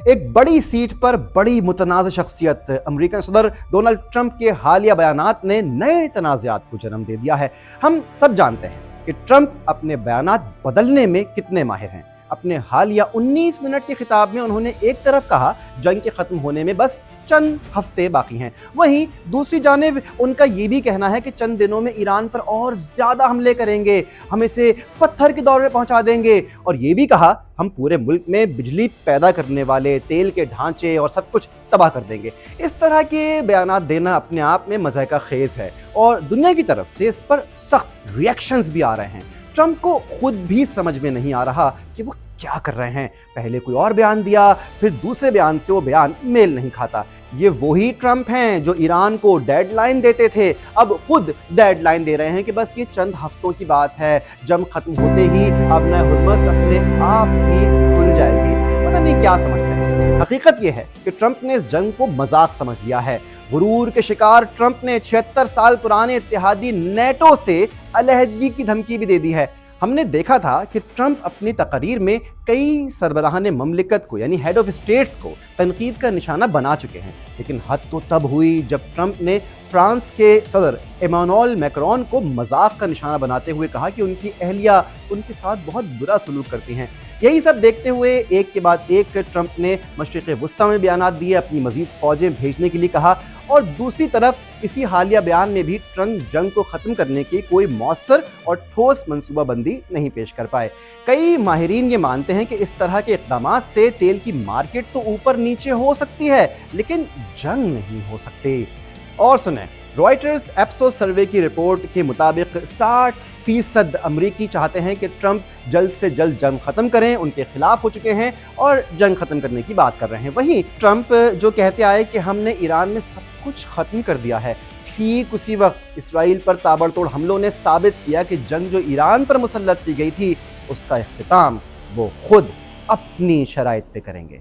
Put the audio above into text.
ایک بڑی سیٹ پر بڑی متنازع شخصیت امریکن صدر ڈونلڈ ٹرمپ کے حالیہ بیانات نے نئے تنازعات کو جنم دے دیا ہے۔ ہم سب جانتے ہیں کہ ٹرمپ اپنے بیانات بدلنے میں کتنے ماہر ہیں۔ اپنے حالیہ 19 منٹ کے خطاب میں انہوں نے ایک طرف کہا جنگ کے ختم ہونے میں بس چند ہفتے باقی ہیں، وہیں دوسری جانب ان کا یہ بھی کہنا ہے کہ چند دنوں میں ایران پر اور زیادہ حملے کریں گے، ہم اسے پتھر کے دور میں پہنچا دیں گے، اور یہ بھی کہا ہم پورے ملک میں بجلی پیدا کرنے والے تیل کے ڈھانچے اور سب کچھ تباہ کر دیں گے۔ اس طرح کے بیانات دینا اپنے آپ میں مضحکہ خیز ہے اور دنیا کی طرف سے اس پر سخت ریئیکشنز بھی آ رہے ہیں۔ ٹرمپ کو خود بھی سمجھ میں نہیں آ رہا کہ وہ کیا کر رہے ہیں، پہلے کوئی اور بیان دیا، پھر دوسرے بیان سے وہ بیان میل نہیں کھاتا۔ یہ وہی ٹرمپ ہیں جو ایران کو ڈیڈ لائن دیتے تھے، اب خود ڈیڈ لائن دے رہے ہیں کہ بس یہ چند ہفتوں کی بات ہے، جنگ ختم ہوتے ہی ابنۂ ہرمز اپنے آپ ہی کھل جائے گی۔ پتہ نہیں کیا سمجھتے ہیں۔ حقیقت یہ ہے کہ ٹرمپ نے اس جنگ کو مذاق سمجھ لیا ہے۔ غرور کے شکار ٹرمپ نے 76 سال پرانے اتحادی نیٹو سے علیحدگی کی دھمکی بھی دے دی ہے۔ ہم نے دیکھا تھا کہ ٹرمپ اپنی تقاریر میں کئی سربراہان مملکت کو یعنی ہیڈ آف اسٹیٹس کو تنقید کا نشانہ بنا چکے ہیں، لیکن حد تو تب ہوئی جب ٹرمپ نے فرانس کے صدر ایمانوئل میکرون کو مذاق کا نشانہ بناتے ہوئے کہا کہ ان کی اہلیہ ان کے ساتھ بہت برا سلوک کرتی ہیں۔ یہی سب دیکھتے ہوئے ایک کے بعد ایک ٹرمپ نے مشرق وسطیٰ میں بیانات دیے، اپنی مزید فوجیں بھیجنے کے لیے کہا، اور دوسری طرف اسی حالیہ بیان میں بھی ٹرمپ جنگ کو ختم کرنے کی کوئی مؤثر اور ٹھوس منصوبہ بندی نہیں پیش کر پائے۔ کئی ماہرین یہ مانتے ہیں کہ اس طرح کے اقدامات سے تیل کی مارکیٹ تو اوپر نیچے ہو سکتی ہے لیکن جنگ نہیں ہو سکتی۔ اور سنیں، رائٹرز ایپسوس سروے کی رپورٹ کے مطابق 60% امریکی چاہتے ہیں کہ ٹرمپ جلد سے جلد جنگ ختم کریں، ان کے خلاف ہو چکے ہیں اور جنگ ختم کرنے کی بات کر رہے ہیں۔ وہیں ٹرمپ جو کہتے آئے کہ ہم نے ایران میں سب کچھ ختم کر دیا ہے، ٹھیک اسی وقت اسرائیل پر تابڑتوڑ حملوں نے ثابت کیا کہ جنگ جو ایران پر مسلط کی گئی تھی اس کا اختتام وہ خود اپنی شرائط پہ کریں گے۔